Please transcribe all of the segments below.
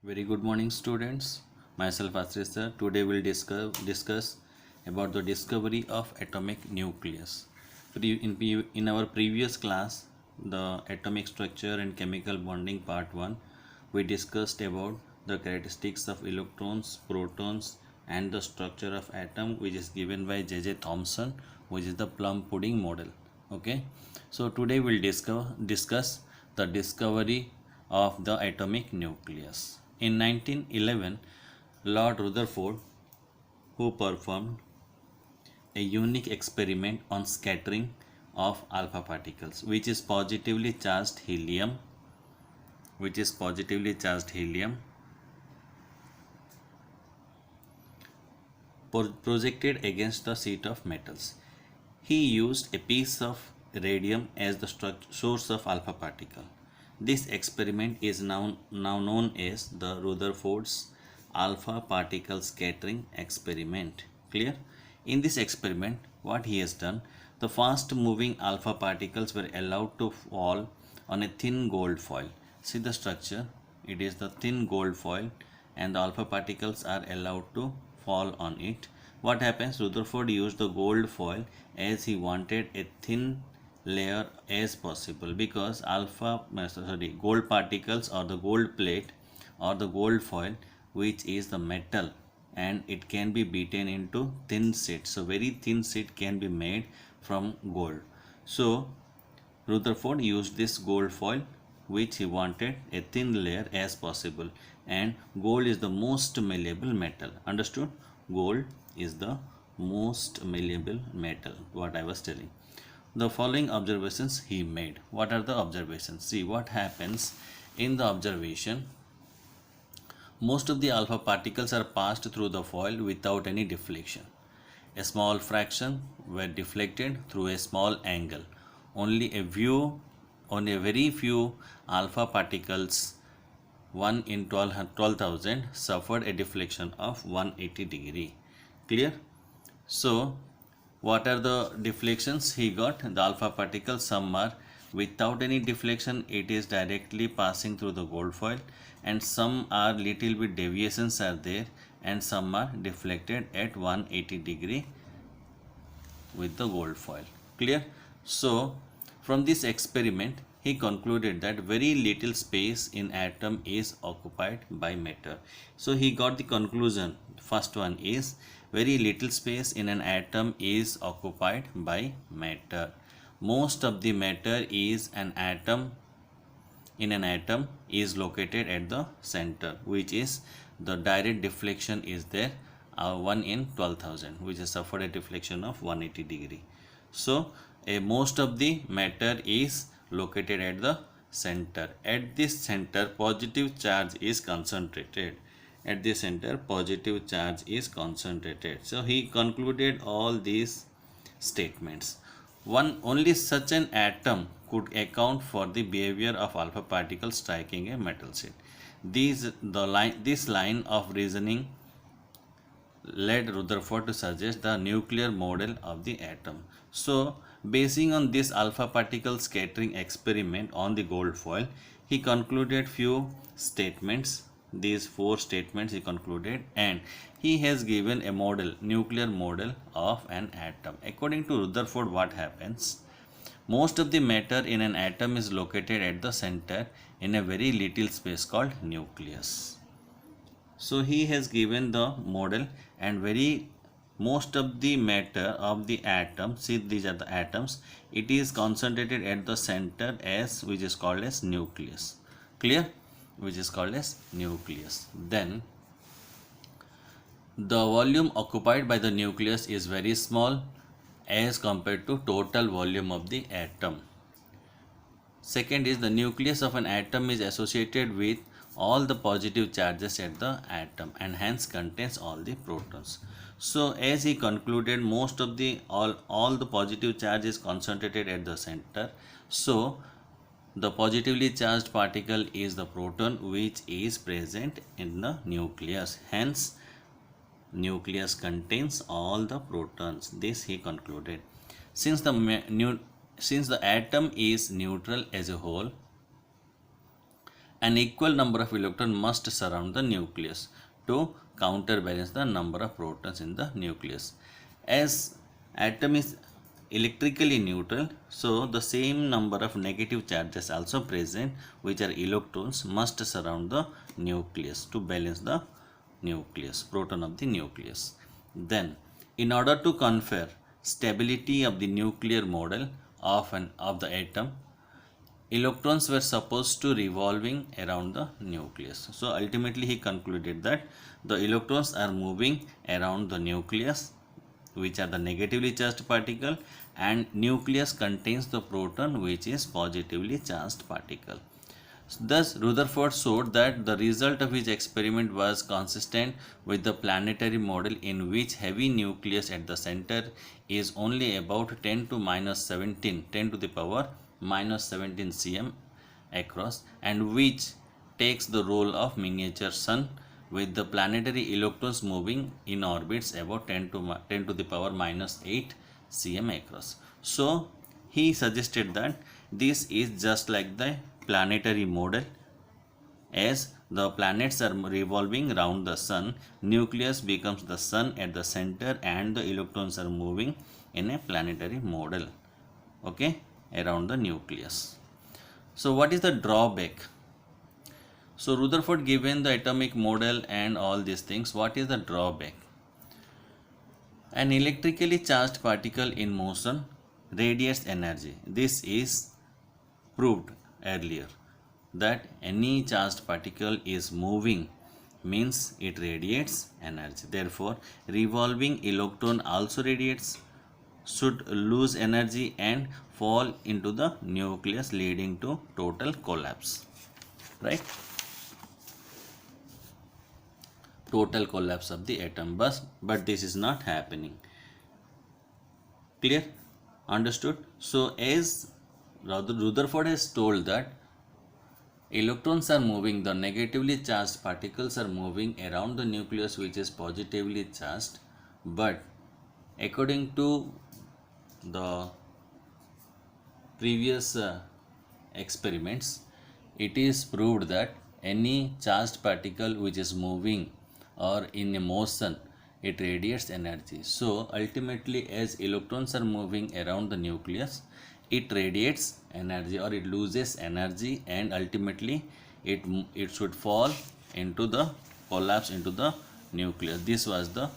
Very good morning, students. Myself Asri sir. Today we'll discuss about the discovery of atomic nucleus. In our previous class, the atomic structure and chemical bonding part 1, we discussed about the characteristics of electrons, protons, and the structure of atom, which is given by J.J. Thomson, which is the plum pudding model. Okay, so today we'll discuss the discovery of the atomic nucleus. In 1911, Lord Rutherford, who performed a unique experiment on scattering of alpha particles, which is positively charged helium projected against the sheet of metals. He used a piece of radium as the source of alpha particle. This experiment is now known as the Rutherford's alpha particle scattering experiment. Clear? In this experiment, what he has done, the fast moving alpha particles were allowed to fall on a thin gold foil. See the structure, it is the thin gold foil and the alpha particles are allowed to fall on it. What happens? Rutherford used the gold foil as he wanted a thin layer as possible, because gold particles or the gold plate or the gold foil, which is the metal, and it can be beaten into thin sheets. So very thin sheet can be made from gold. So Rutherford used this gold foil, which he wanted a thin layer as possible, and gold is the most malleable metal. Understood? Gold is the most malleable metal, what I was telling. The following observations he made. What are the observations? See what happens in the observation. Most of the alpha particles are passed through the foil without any deflection. A small fraction were deflected through a small angle. Only a very few alpha particles, 1 in 12,000, suffered a deflection of 180 degree. Clear? So what are the deflections he got? The alpha particles, some are without any deflection, it is directly passing through the gold foil, and some are little bit deviations are there, and some are deflected at 180 degree with the gold foil. Clear? So from this experiment he concluded that very little space in atom is occupied by matter. So he got the conclusion. First one is very little space in an atom is occupied by matter. Most of the matter is an atom is located at the center, which is the direct deflection is there, 1 in 12,000, which has suffered a deflection of 180 degree. So most of the matter is located at the center. At this center positive charge is concentrated. At the center positive charge is concentrated. So he concluded all these statements. Only such an atom could account for the behavior of alpha particles striking a metal sheet. This line of reasoning led Rutherford to suggest the nuclear model of the atom. So basing on this alpha particle scattering experiment on the gold foil, he concluded few statements. These 4 statements he concluded, and he has given a model, nuclear model of an atom. According to Rutherford, what happens? Most of the matter in an atom is located at the center in a very little space called nucleus. So he has given the model, and most of the matter of the atom, see these are the atoms, it is concentrated at the center, which is called as nucleus. Clear? Which is called as nucleus. Then the volume occupied by the nucleus is very small as compared to total volume of the atom. Second is the nucleus of an atom is associated with all the positive charges at the atom and hence contains all the protons. So as he concluded, most of the all the positive charge is concentrated at the center. So the positively charged particle is the proton, which is present in the nucleus. Hence nucleus contains all the protons. This he concluded. Since the atom is neutral as a whole, An equal number of electrons must surround the nucleus to counterbalance the number of protons in the nucleus. As atom is electrically neutral, so the same number of negative charges also present, which are electrons, must surround the nucleus to balance the nucleus, proton of the nucleus. Then, in order to confer stability of the nuclear model of the atom, electrons were supposed to revolving around the nucleus. So ultimately he concluded that the electrons are moving around the nucleus, which are the negatively charged particle, and nucleus contains the proton, which is positively charged particle. Thus, Rutherford showed that the result of his experiment was consistent with the planetary model, in which heavy nucleus at the center is only about 10 to minus 17, 10 to the power minus 17 cm across, and which takes the role of miniature sun, with the planetary electrons moving in orbits about 10 to the power minus 8 cm across. So he suggested that this is just like the planetary model. As the planets are revolving around the sun, nucleus becomes the sun at the center, and the electrons are moving in a planetary model, okay, around the nucleus. So what is the drawback? So Rutherford given the atomic model and all these things. What is the drawback? An electrically charged particle in motion radiates energy. This is proved earlier, that any charged particle is moving means it radiates energy. Therefore, revolving electron also radiates, should lose energy and fall into the nucleus, leading to total collapse, right? Total collapse of the atom. But this is not happening. Clear? Understood? So as Rutherford has told that electrons are moving, the negatively charged particles are moving around the nucleus, which is positively charged, but according to the previous experiments, it is proved that any charged particle which is moving or in a motion, it radiates energy. So ultimately, as electrons are moving around the nucleus, it radiates energy or it loses energy, and ultimately it should fall into the collapse into the nucleus. This was the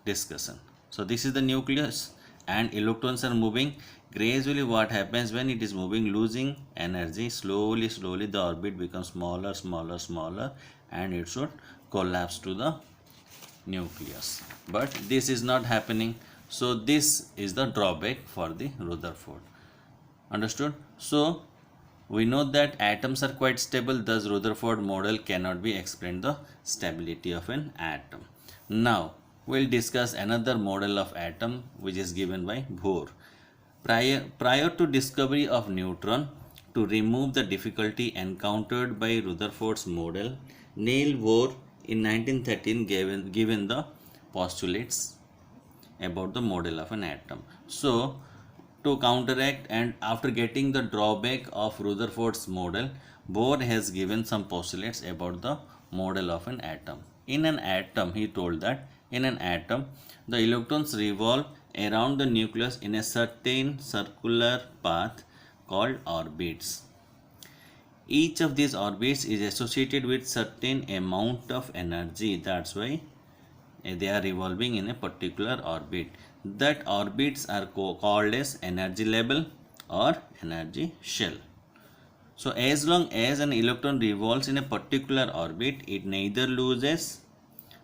discussion. So this is the nucleus and electrons are moving. Gradually what happens when it is moving, losing energy, slowly the orbit becomes smaller, and it should collapse to the nucleus. But this is not happening. So this is the drawback for the Rutherford. Understood? So we know that atoms are quite stable, thus Rutherford model cannot be explained the stability of an atom. Now we'll discuss another model of atom, which is given by Bohr. Prior to discovery of neutron, to remove the difficulty encountered by Rutherford's model, Niels Bohr in 1913 given the postulates about the model of an atom. So to counteract and after getting the drawback of Rutherford's model, Bohr has given some postulates about the model of an atom. In an atom, he told that in an atom, the electrons revolve around the nucleus in a certain circular path called orbits. Each of these orbits is associated with certain amount of energy. That's why they are revolving in a particular orbit. That orbits are called as energy level or energy shell. So as long as an electron revolves in a particular orbit, it neither loses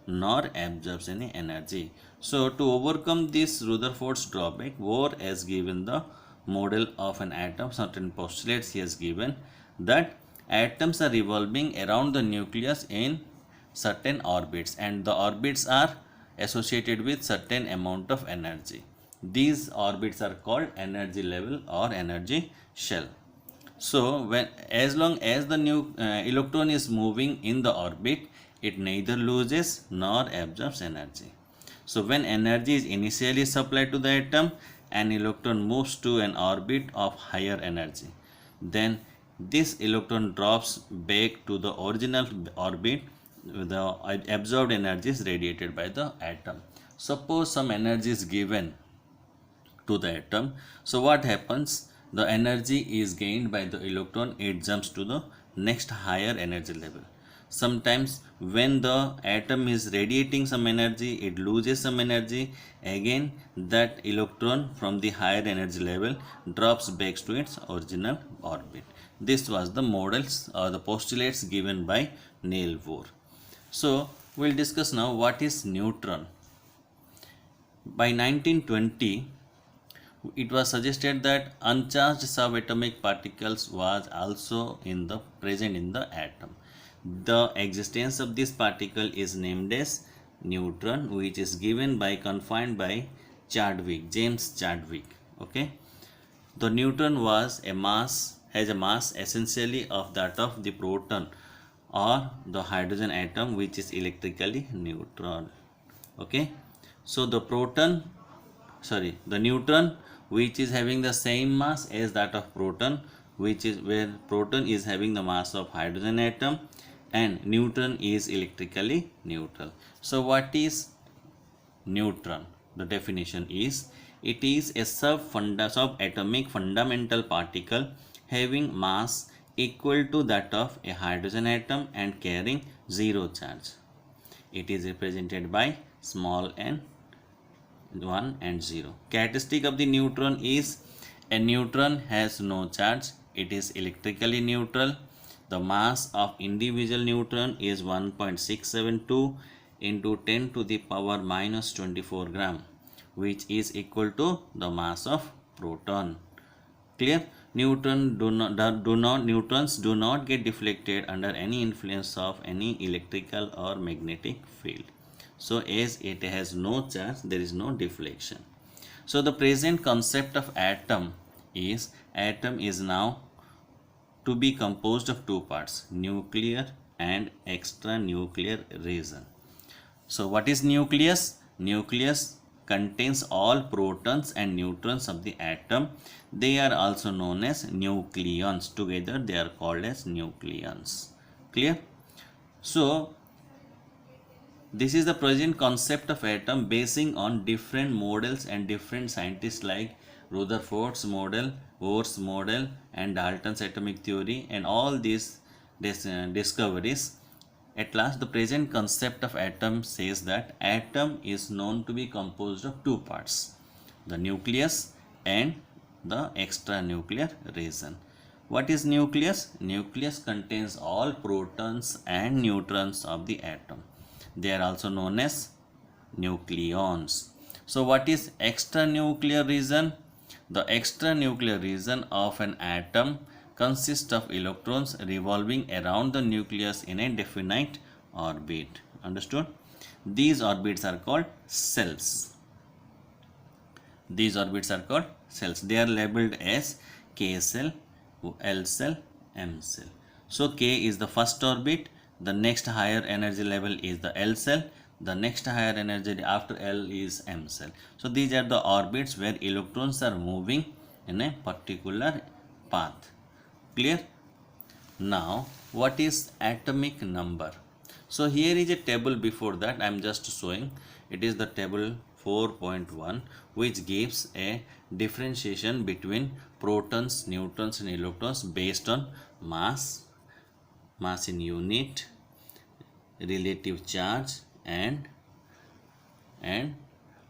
nor absorbs any energy. So to overcome this Rutherford's drawback, Bohr has given the model of an atom. Certain postulates he has given that atoms are revolving around the nucleus in certain orbits, and the orbits are associated with certain amount of energy. These orbits are called energy level or energy shell. So as long as the electron is moving in the orbit, it neither loses nor absorbs energy. So when energy is initially supplied to the atom, an electron moves to an orbit of higher energy. Then This electron drops back to the original orbit. The absorbed energy is radiated by the atom. Suppose some energy is given to the atom. So what happens? The energy is gained by the electron. It jumps to the next higher energy level. Sometimes when the atom is radiating some energy, it loses some energy. Again, that electron from the higher energy level drops back to its original orbit. This was the models or the postulates given by Neil Bohr. So we'll discuss now what is neutron. By 1920, it was suggested that uncharged subatomic particles was also present in the atom. The existence of this particle is named as neutron, which is given by confined by Chadwick, James Chadwick. Okay, the neutron has a mass essentially of that of the proton or the hydrogen atom, which is electrically neutral. Okay, so the neutron, which is having the same mass as that of proton, which is where proton is having the mass of hydrogen atom and neutron is electrically neutral. So what is neutron? The definition is, it is a subatomic fundamental particle having mass equal to that of a hydrogen atom and carrying zero charge. It is represented by small n, 1 and 0. Characteristic of the neutron is, a neutron has no charge. It is electrically neutral. The mass of individual neutron is 1.672 into 10 to the power minus 24 gram, which is equal to the mass of proton. Clear? Neutrons do not get deflected under any influence of any electrical or magnetic field. So as it has no charge, there is no deflection. So the present concept of atom is now to be composed of two parts, nuclear and extranuclear region. So what is nucleus? Nucleus contains all protons and neutrons of the atom. They are also known as nucleons. Together they are called as nucleons. Clear? So this is the present concept of atom basing on different models and different scientists like Rutherford's model, Bohr's model and Dalton's atomic theory, and all these discoveries. At last, the present concept of atom says that atom is known to be composed of two parts, the nucleus and the extranuclear region. What is nucleus? Nucleus contains all protons and neutrons of the atom. They are also known as nucleons. So what is extranuclear region? The extranuclear region of an atom consists of electrons revolving around the nucleus in a definite orbit. Understood? These orbits are called cells. These orbits are called cells. They are labeled as K cell, L cell, M cell. So K is the first orbit. The next higher energy level is the L cell. The next higher energy after L is M cell. So these are the orbits where electrons are moving in a particular path. Clear? Now, what is atomic number? So here is a table. Before that I am just showing. It is the table 4.1, which gives a differentiation between protons, neutrons and electrons based on mass in unit, relative charge and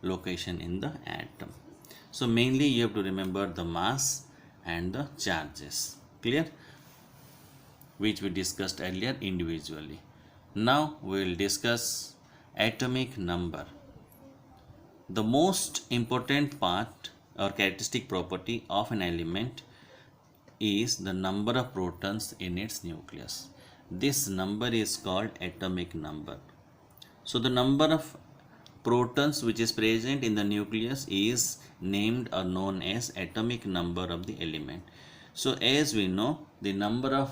location in the atom. So mainly you have to remember the mass and the charges. Clear? Which we discussed earlier individually. Now we will discuss atomic number. The most important part or characteristic property of an element is the number of protons in its nucleus. This number is called atomic number. So the number of protons which is present in the nucleus is named or known as atomic number of the element. So as we know, the number of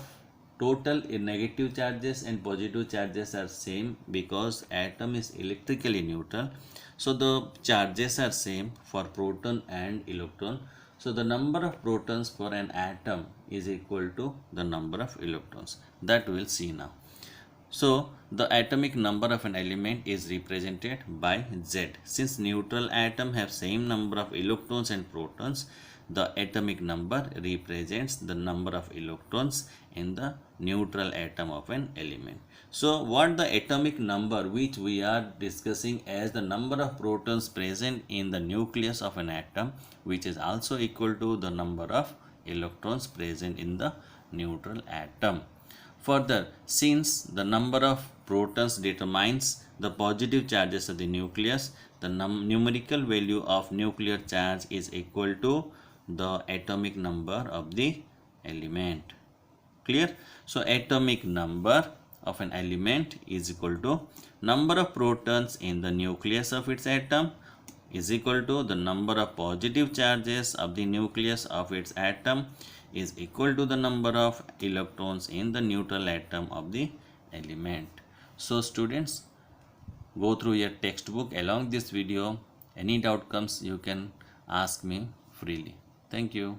total negative charges and positive charges are same because atom is electrically neutral. So the charges are same for proton and electron. So the number of protons for an atom is equal to the number of electrons. That we'll see now. So the atomic number of an element is represented by Z. Since neutral atom have same number of electrons and protons, the atomic number represents the number of electrons in the neutral atom of an element. So what the atomic number which we are discussing as the number of protons present in the nucleus of an atom, which is also equal to the number of electrons present in the neutral atom. Further, since the number of protons determines the positive charges of the nucleus, the numerical value of nuclear charge is equal to the atomic number of the element. Clear? So atomic number of an element is equal to number of protons in the nucleus of its atom is equal to the number of positive charges of the nucleus of its atom is equal to the number of electrons in the neutral atom of the element. So students, go through your textbook along this video. Any doubt comes, you can ask me freely. Thank you.